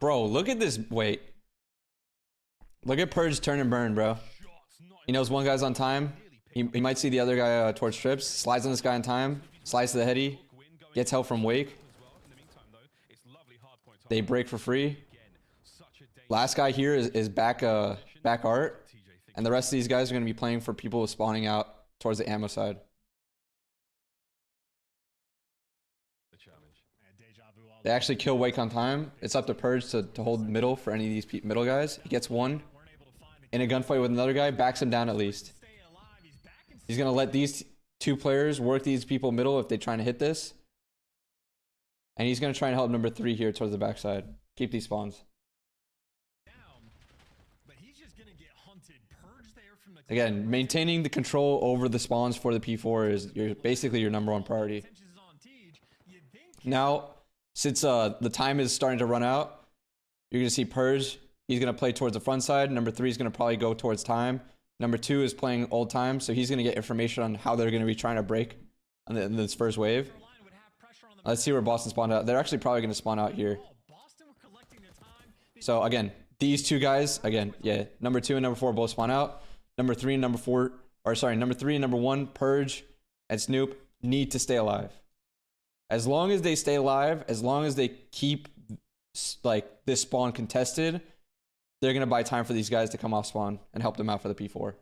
Bro, look at this. Wait. Look at Purge turn and burn, bro. He knows one guy's on time. He might see the other guy towards trips. Slides on this guy in time. Slides to the heady. Gets help from Wake. They break for free. Last guy here is back art. And the rest of these guys are going to be playing for people spawning out towards the ammo side. They actually kill Wake on time. It's up to Purge to hold middle for any of these middle guys. He gets one. In a gunfight with another guy, backs him down at least. He's going to let these two players work these people middle if they're trying to hit this. And he's going to try and help number 3 here towards the backside. Keep these spawns. Again, maintaining the control over the spawns for the P4 is basically your #1 priority. Now, since the time is starting to run out, you're going to see Purge. He's going to play towards the front side. Number 3 is going to probably go towards time. Number 2 is playing old time, so he's going to get information on how they're going to be trying to break in this first wave. Let's see where Boston spawned out. They're actually probably going to spawn out here. So again, these two guys, again, yeah, number 2 and number 4 both spawn out. Number 3 and number 4, or sorry, number 3 and number 1, Purge and Snoop, need to stay alive. As long as they stay alive, as long as they keep like this spawn contested, they're going to buy time for these guys to come off spawn and help them out for the P4.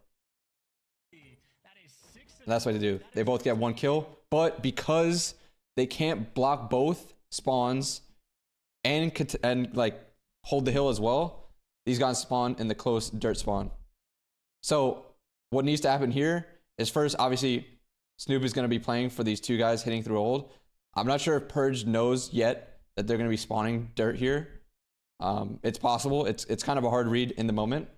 And that's what they do. They both get 1 kill, but because they can't block both spawns and like hold the hill as well, these guys spawn in the close dirt spawn. So what needs to happen here is first, obviously, Snoop is going to be playing for these two guys hitting through old. I'm not sure if Purge knows yet that they're going to be spawning dirt here. It's possible. It's kind of a hard read in the moment.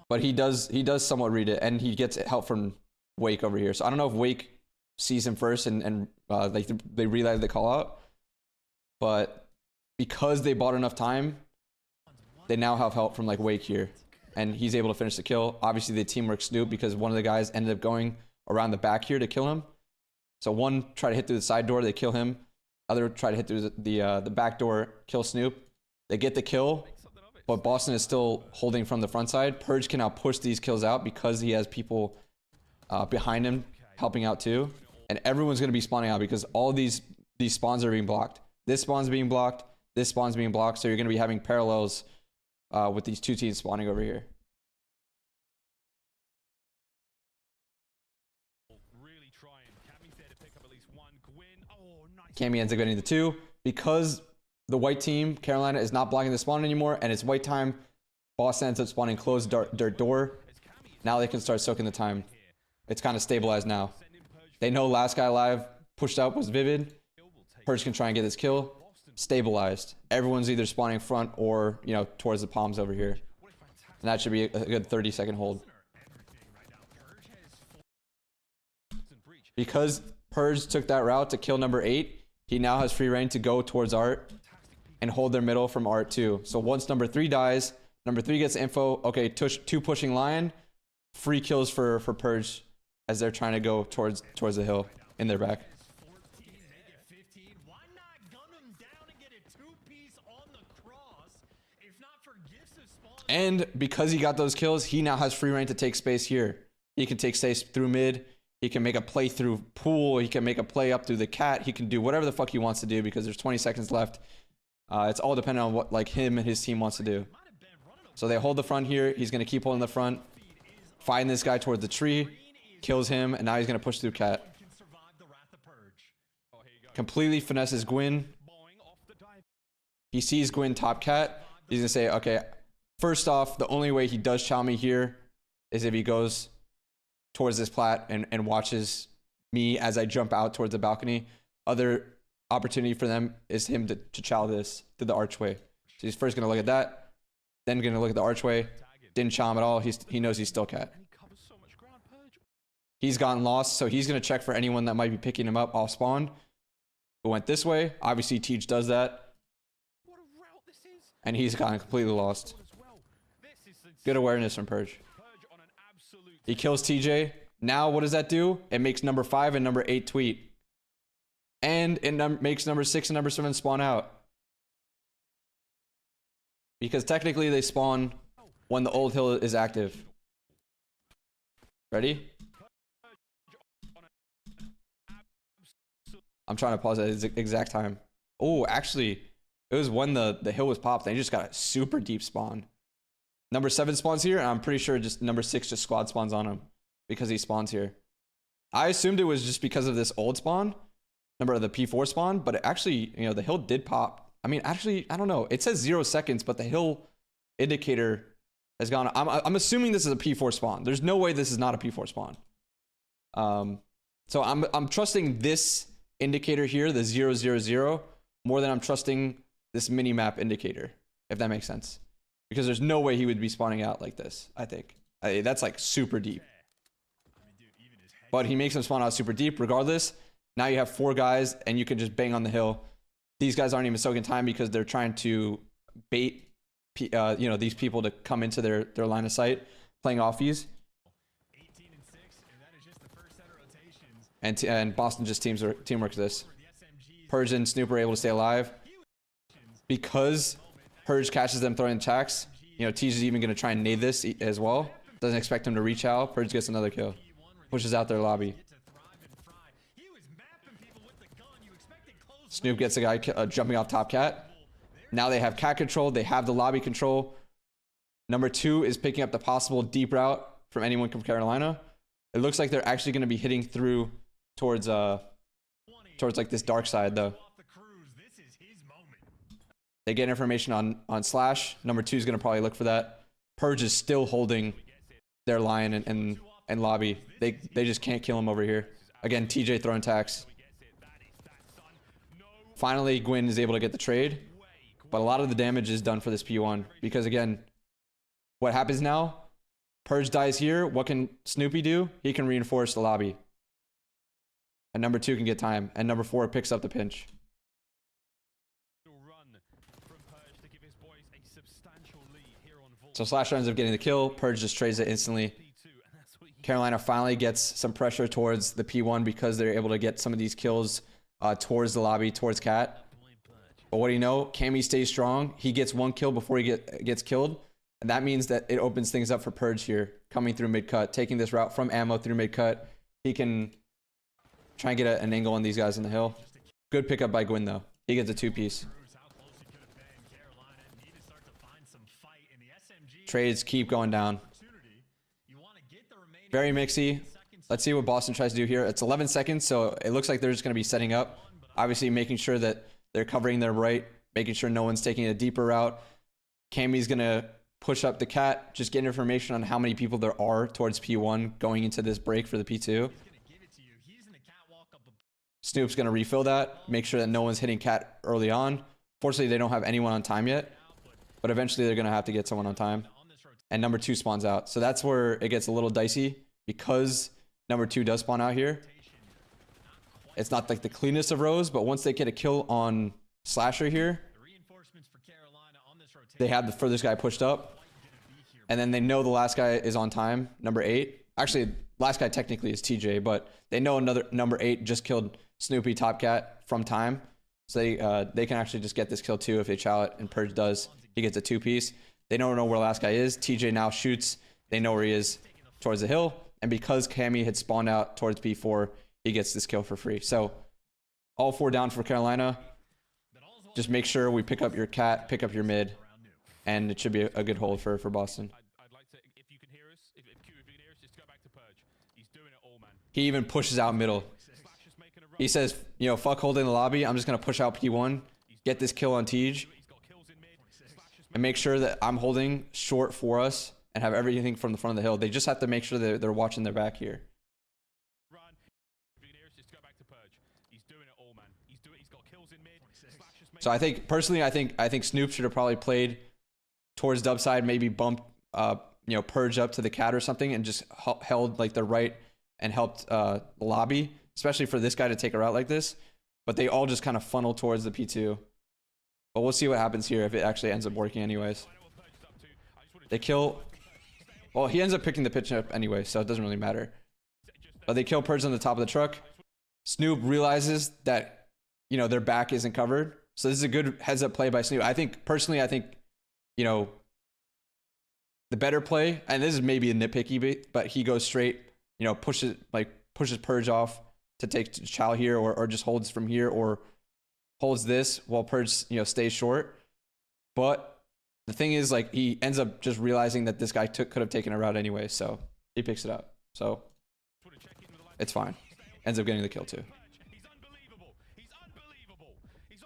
But he does somewhat read it, and he gets help from Wake over here. So I don't know if Wake sees him first and they realize the call out. But because they bought enough time, they now have help from like Wake here. And he's able to finish the kill. Obviously they teamwork Snoop because one of the guys ended up going around the back here to kill him. So one tried to hit through the side door, they kill him. Other tried to hit through the back door, kill Snoop. They get the kill, but Boston is still holding from the front side. Purge can now push these kills out because he has people behind him helping out too. And everyone's going to be spawning out because all these spawns are being blocked. This spawn's being blocked. This spawn's being blocked. So you're going to be having parallels with these two teams spawning over here. Cammy ends up getting the 2 because the white team, Carolina, is not blocking the spawn anymore, and it's white time. Boston ends up spawning closed dirt door. Now they can start soaking the time. It's kind of stabilized now. They know last guy alive pushed out was Vivid. Purge can try and get this kill. Stabilized. Everyone's either spawning front or, you know, towards the palms over here. And that should be a good 30-second hold. Because Purge took that route to kill number 8, he now has free reign to go towards Art and hold their middle from Art too. So once number 3 dies, number 3 gets info. Okay, 2 pushing Lion. Free kills for Purge as they're trying to go towards the hill in their back. And because he got those kills, he now has free reign to take space here. He can take space through mid. He can make a play through pool. He can make a play up through the cat. He can do whatever the fuck he wants to do because there's 20 seconds left. It's all dependent on what like him and his team wants to do. So they hold the front here. He's going to keep holding the front. Find this guy towards the tree. Kills him. And now he's going to push through cat. Completely finesses Gwyn. He sees Gwyn top cat. He's going to say, okay, first off, the only way he does chow me here is if he goes towards this plat and watches me as I jump out towards the balcony. Other opportunity for them is him to chow this through the archway. So he's first going to look at that, then going to look at the archway. Didn't chow him at all. He knows he's still cat. He's gotten lost, so he's going to check for anyone that might be picking him up off spawn. Who went this way. Obviously, Teach does that. And he's gotten completely lost. Good awareness from Purge. He kills TJ. Now what does that do? It makes number 5 and number 8 tweet. And it makes number 6 and number 7 spawn out. Because technically they spawn when the old hill is active. Ready? I'm trying to pause at the exact time. Oh, actually, it was when the hill was popped. They just got a super deep spawn. Number 7 spawns here, and I'm pretty sure just number 6 just squad spawns on him because he spawns here. I assumed it was just because of this old spawn, the P4 spawn, but it actually, you know, the hill did pop. I mean, actually, I don't know. It says 0 seconds, but the hill indicator has gone. I'm assuming this is a P4 spawn. There's no way this is not a P4 spawn. So I'm trusting this indicator here, the 000, more than I'm trusting this mini map indicator, if that makes sense. Because there's no way he would be spawning out like this, I think. That's like super deep. But he makes him spawn out super deep regardless. Now you have 4 guys and you can just bang on the hill. These guys aren't even soaking time because they're trying to bait you know, these people to come into their line of sight, playing offies. And Boston just teamworks this. PURJ and Snoop are able to stay alive. Because PURJ catches them throwing attacks, you know, TJ is even going to try and nade this as well. Doesn't expect him to reach out. PURJ gets another kill. Pushes out their lobby. Snoop gets a guy jumping off top cat. Now they have cat control. They have the lobby control. Number 2 is picking up the possible deep route from anyone from Carolina. It looks like they're actually going to be hitting through towards like this dark side though. They get information on Slash. Number 2 is going to probably look for that. PURJ is still holding their line and lobby. They just can't kill him over here. Again, TJ throwing attacks. Finally, Gwyn is able to get the trade. But a lot of the damage is done for this P1. Because again, what happens now? PURJ dies here. What can Snoopy do? He can reinforce the lobby. And number 2 can get time. And number 4 picks up the pinch. So Slash ends up getting the kill. PURJ just trades it instantly. Carolina finally gets some pressure towards the P1 because they're able to get some of these kills towards the lobby, towards Cat. But what do you know? Cammy stays strong. He gets 1 kill before he gets killed. And that means that it opens things up for PURJ here, coming through mid-cut, taking this route from ammo through mid-cut. He can try and get an angle on these guys on the hill. Good pickup by Gwyn, though. He gets a 2-piece. Trades keep going down. Very mixy. Let's see what Boston tries to do here. It's 11 seconds, so it looks like they're just going to be setting up. Obviously, making sure that they're covering their right, making sure no one's taking a deeper route. Cammy's going to push up the cat, just get information on how many people there are towards P1 going into this break for the P2. Snoop's going to refill that, make sure that no one's hitting cat early on. Fortunately, they don't have anyone on time yet, but eventually they're going to have to get someone on time. And number 2 spawns out. So that's where it gets a little dicey because number 2 does spawn out here. It's not like the cleanest of rows, but once they get a kill on Slasher here, they have the furthest guy pushed up. And then they know the last guy is on time, number 8. Actually, last guy technically is TJ, but they know another number 8 just killed Snoopy Top Cat from time. So they can actually just get this kill too if they chow it, and PURJ does. He gets a 2-piece. They don't know where the last guy is. TJ now shoots. They know where he is towards the hill. And because Cammy had spawned out towards P4, he gets this kill for free. So all 4 down for Carolina. Just make sure we pick up your cat, pick up your mid, and it should be a good hold for Boston. I'd like to, if you can hear us, if you can hear us, just go back to PURJ. He's doing it all, man. He even pushes out middle. He says, you know, fuck holding the lobby. I'm just going to push out P1, get this kill on Tej, and make sure that I'm holding short for us and have everything from the front of the hill. They just have to make sure that they're watching their back here. So I think, personally, I think Snoop should have probably played towards dub side, maybe bumped, you know, PURJ up to the cat or something and just held like the right and helped the lobby, especially for this guy to take a route like this. But they all just kind of funnel towards the P2. But we'll see what happens here if it actually ends up working anyways. They kill... Well, he ends up picking the pitch up anyway, so it doesn't really matter. But they kill Purge on the top of the truck. Snoop realizes that, you know, their back isn't covered. So this is a good heads up play by Snoop. I think, personally, you know, the better play, and this is maybe a nitpicky bit, but he goes straight, you know, pushes Purge off to take Chow here, or just holds from here, or holds this while Purge, you know, stays short. But the thing is, like, he ends up just realizing that this guy could have taken a route anyway, so he picks it up. So it's fine. Ends up getting the kill too.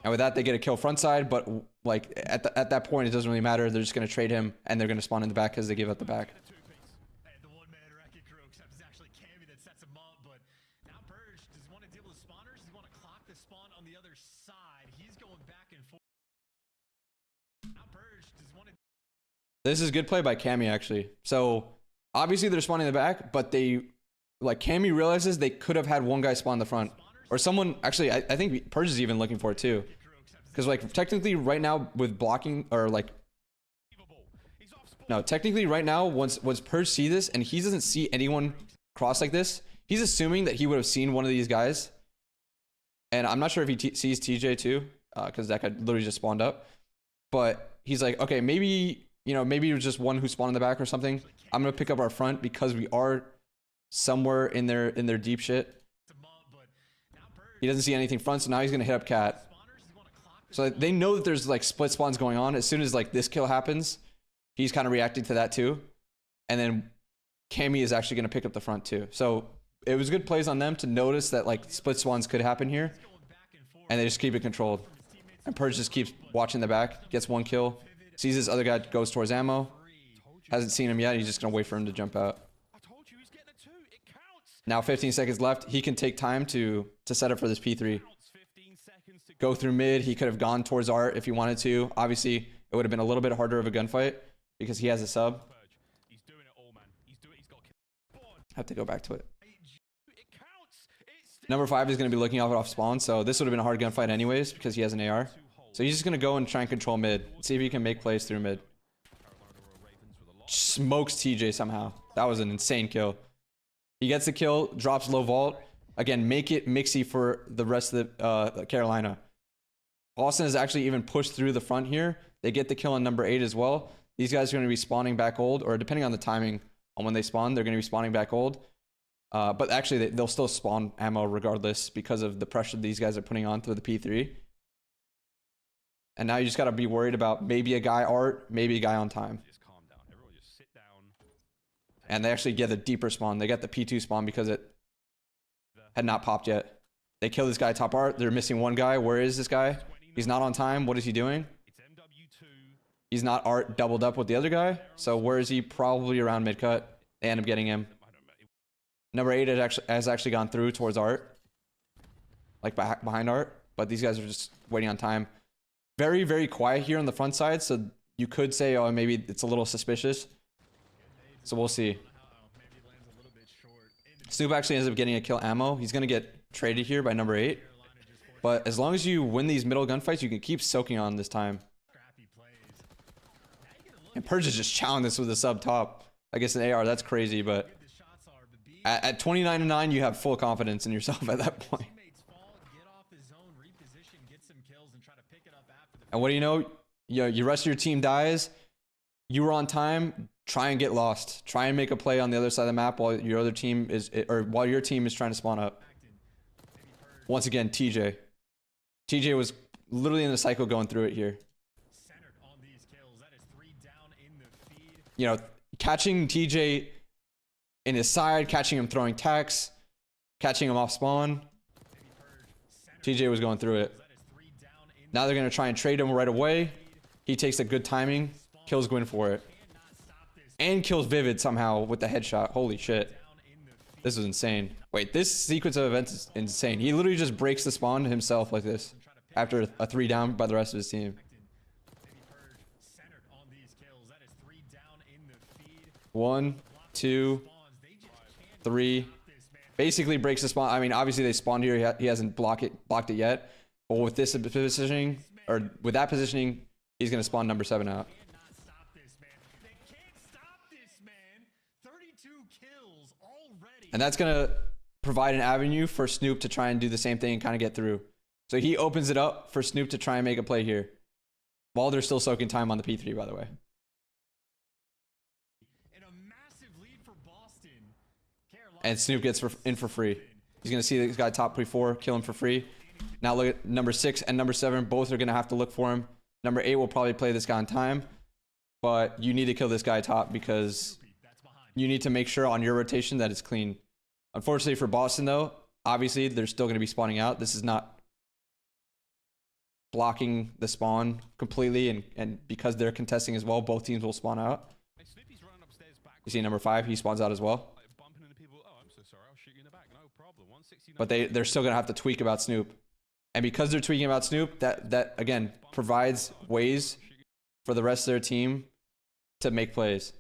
And with that, they get a kill front side, but like at that point, it doesn't really matter. They're just going to trade him, and they're going to spawn in the back because they give up the back. The one-man wrecking crew, except it's actually Cammy that sets him up. But now Purge does he want to deal with spawners? Does he want to clock the spawn on the other side? He's going back and forth. Now Purge does he want to. This is good play by Cammy actually. So obviously they're spawning in the back, but Cammy realizes they could have had one guy spawn in the front. Or someone, actually, I think Purge is even looking for it too. Because, like, technically right now with blocking, or like... No, technically right now, once Purge sees this and he doesn't see anyone cross like this, he's assuming that he would have seen one of these guys. And I'm not sure if he sees TJ too, because that guy literally just spawned up. But he's like, okay, maybe, you know, maybe it was just one who spawned in the back or something. I'm going to pick up our front because we are somewhere in their deep shit. He doesn't see anything front, so now he's going to hit up Cat. So they know that there's like split spawns going on. As soon as like this kill happens, he's kind of reacting to that too. And then Cammy is actually going to pick up the front too. So it was good plays on them to notice that like split spawns could happen here. And they just keep it controlled. And Purge just keeps watching the back, gets one kill, sees this other guy goes towards ammo. Hasn't seen him yet. He's just going to wait for him to jump out. Now 15 seconds left. He can take time to set up for this P3. Go through mid. He could have gone towards Art if he wanted to. Obviously, it would have been a little bit harder of a gunfight because he has a sub. Have to go back to it. Number 5 is going to be looking off spawn, so this would have been a hard gunfight anyways because he has an AR. So he's just going to go and try and control mid. See if he can make plays through mid. Smokes TJ somehow. That was an insane kill. He gets the kill, drops low vault. Again, make it mixy for the rest of the Carolina. Austin has actually even pushed through the front here. They get the kill on number 8 as well. These guys are going to be spawning back old, or depending on the timing on when they spawn, they're going to be spawning back old. But actually, they'll still spawn ammo regardless because of the pressure these guys are putting on through the P3. And now you just got to be worried about maybe a guy Art, maybe a guy on time. And they actually get a deeper spawn. They got the P2 spawn because it had not popped yet. They kill this guy top Art. They're missing one guy. Where is this guy? He's not on time. What is he doing? He's not Art doubled up with the other guy. So where is he? Probably around mid-cut. They end up getting him. Number 8 has actually gone through towards Art. Like behind Art. But these guys are just waiting on time. Very, very quiet here on the front side. So you could say, oh, maybe it's a little suspicious. So we'll see. Snoop actually ends up getting a kill ammo. He's going to get traded here by number 8. But as long as you win these middle gunfights, you can keep soaking on this time. And Purge is just chowing this with a sub top. I guess an AR, that's crazy, but at 29-9, you have full confidence in yourself at that point. And what do you know? Your rest of your team dies. You were on time. Try and get lost. Try and make a play on the other side of the map while your other team is, or while your team is trying to spawn up. Once again, TJ. TJ was literally in the cycle going through it here. You know, catching TJ in his side, catching him throwing tacks, catching him off spawn. TJ was going through it. Now they're going to try and trade him right away. He takes a good timing, kills Gwyn for it. And kills Vivid somehow with the headshot. Holy shit. This is insane. Wait, this sequence of events is insane. He literally just breaks the spawn himself like this. After a 3 down by the rest of his team. 1, 2, 3. Basically breaks the spawn. I mean, obviously they spawned here. He hasn't blocked it yet. But with this positioning, or with that positioning, he's going to spawn number 7 out. And that's going to provide an avenue for Snoop to try and do the same thing and kind of get through. So he opens it up for Snoop to try and make a play here. While they're still soaking time on the P3, by the way. And a massive lead for Boston. And Snoop gets in for free. He's going to see this guy top P4, kill him for free. Now look at number 6 and number 7. Both are going to have to look for him. Number 8 will probably play this guy on time. But you need to kill this guy top because you need to make sure on your rotation that it's clean. Unfortunately for Boston, though, obviously they're still going to be spawning out. This is not blocking the spawn completely. And because they're contesting as well, both teams will spawn out. You see number 5, he spawns out as well. But they're still going to have to tweak about Snoop. And because they're tweaking about Snoop, that again, provides ways for the rest of their team to make plays.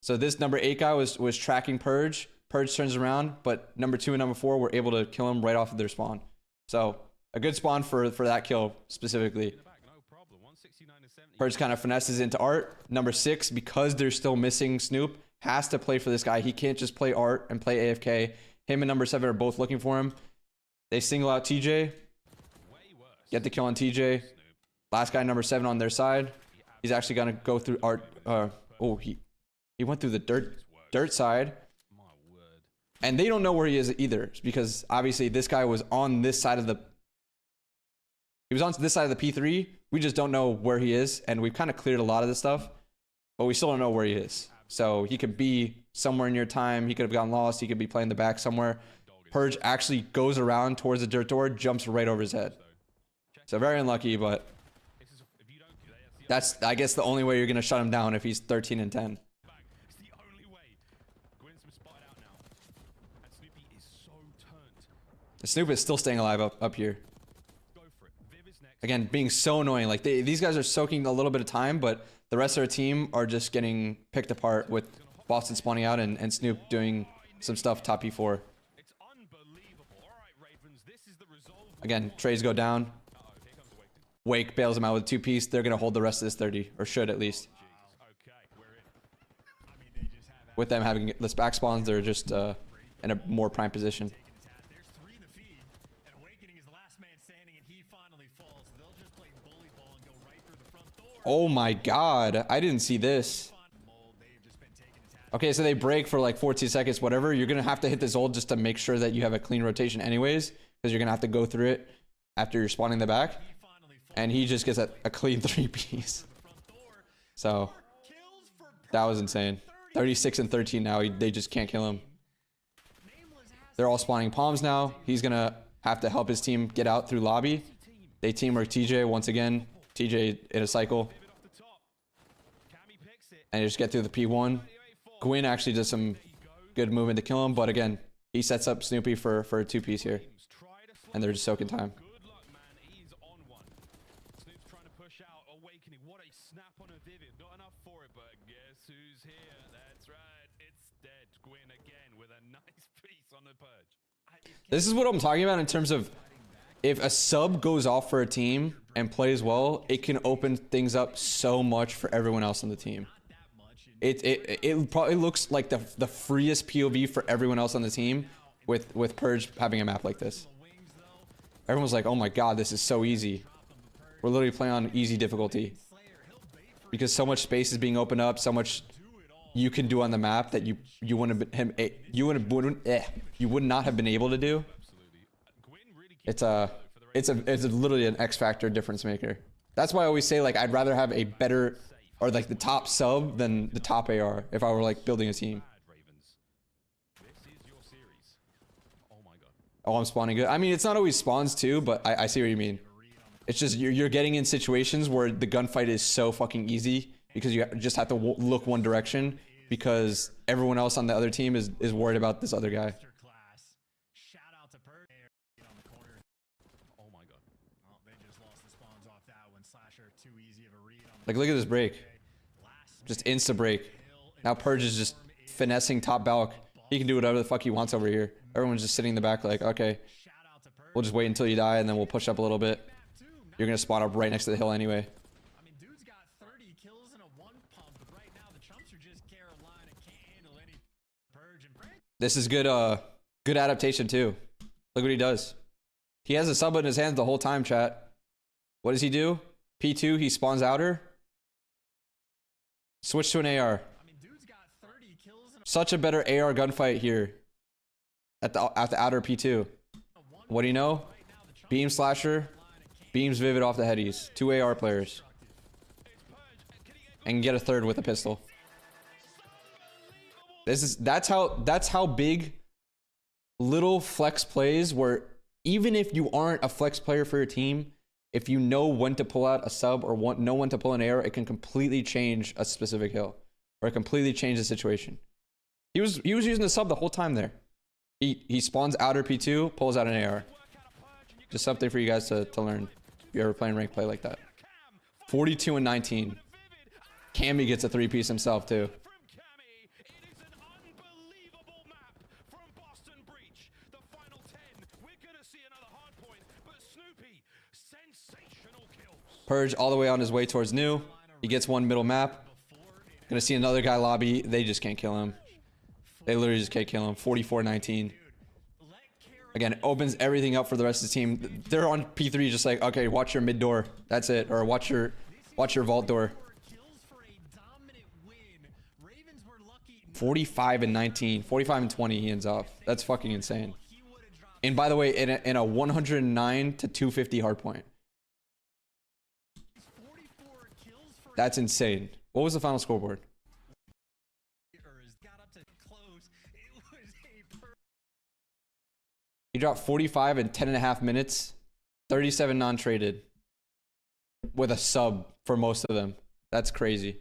So this number 8 guy was tracking Purge. Purge turns around, but number 2 and number 4 were able to kill him right off of their spawn. So a good spawn for that kill specifically. Purge kind of finesses into Art. Number 6, because they're still missing Snoop, has to play for this guy. He can't just play Art and play AFK. Him and number 7 are both looking for him. They single out TJ. Get the kill on TJ. Last guy, number 7 on their side. He's actually going to go through Art. Oh, he went through the dirt side. And they don't know where he is either. Because obviously this guy was on this side of the... He was on this side of the P3. We just don't know where he is. And we've kind of cleared a lot of this stuff. But we still don't know where he is. So he could be somewhere near time. He could have gotten lost. He could be playing the back somewhere. Purge actually goes around towards the dirt door, jumps right over his head. So very unlucky, but that's, I guess, the only way you're going to shut him down if he's 13 and 10. Snoop is still staying alive up here. Again, being so annoying. Like these guys are soaking a little bit of time, but the rest of their team are just getting picked apart with Boston spawning out and Snoop doing some stuff top E4. Again, trays go down. Wake bails him out with 2-piece. They're going to hold the rest of this 30, or should at least. With them having this back spawns, they're just in a more prime position. Oh my god, I didn't see this. Okay, so they break for like 14 seconds, whatever. You're going to have to hit this ult just to make sure that you have a clean rotation anyways, because you're going to have to go through it after you're spawning the back. And he just gets a clean 3-piece. So, that was insane. 36 and 13 now, they just can't kill him. They're all spawning palms now. He's going to have to help his team get out through lobby. They teamwork TJ once again. TJ in a cycle. And just get through the P1. Gwyn actually does some good movement to kill him, but again, he sets up Snoopy for a 2-piece here. And they're just soaking time. This is what I'm talking about in terms of if a sub goes off for a team and plays well, it can open things up so much for everyone else on the team. It probably looks like the freest POV for everyone else on the team with Purge having a map like this. Everyone's like, oh my god, this is so easy. We're literally playing on easy difficulty. Because so much space is being opened up, so much you can do on the map that you would not have been able to do. It's literally an X factor difference maker. That's why I always say, like, I'd rather have a better, or like the top sub than the top AR if I were like building a team. Oh, I'm spawning good. I mean, it's not always spawns too, but I see what you mean. It's just you're getting in situations where the gunfight is so fucking easy because you just have to look one direction because everyone else on the other team is worried about this other guy. Like, look at this break. Just insta break. Now Purge is just finessing top balk. He can do whatever the fuck he wants over here. Everyone's just sitting in the back like, okay, we'll just wait until you die and then we'll push up a little bit. You're gonna spawn up right next to the hill anyway. I mean, dude's got 30 kills and a 1 pump, but right now the chumps are just Carolina, can't handle any Purge and This is good Good adaptation too. Look what he does. He has a sub in his hand the whole time, chat. What does he do? P2, he spawns outer. Switch to an AR. I mean, dude's got 30 kills in Such a better AR gunfight here. At the outer P2. What do you know? Beam slasher. Beams vivid off the headies. 2 AR players. And get a third with a pistol. That's how big little flex plays where even if you aren't a flex player for your team, if you know when to pull out a sub or know when to pull an AR, it can completely change a specific hill. Or completely change the situation. He was using the sub the whole time there. He spawns outer P2, pulls out an AR. Just something for you guys to learn if you're ever playing rank play like that. 42 and 19. Cammy gets a 3-piece himself too. Purge all the way on his way towards new. He gets one middle map. Gonna see another guy lobby. They just can't kill him. They literally just can't kill him. 44-19. Again, opens everything up for the rest of the team. They're on P3 just like, okay, watch your mid door. That's it. Or watch your vault door. 45 and 19. 45 and 20 he ends off. That's fucking insane. And by the way, in a 109 to 250 hardpoint. That's insane. What was the final scoreboard? He dropped 45 in 10.5 minutes. 37 non-traded. With a sub for most of them. That's crazy.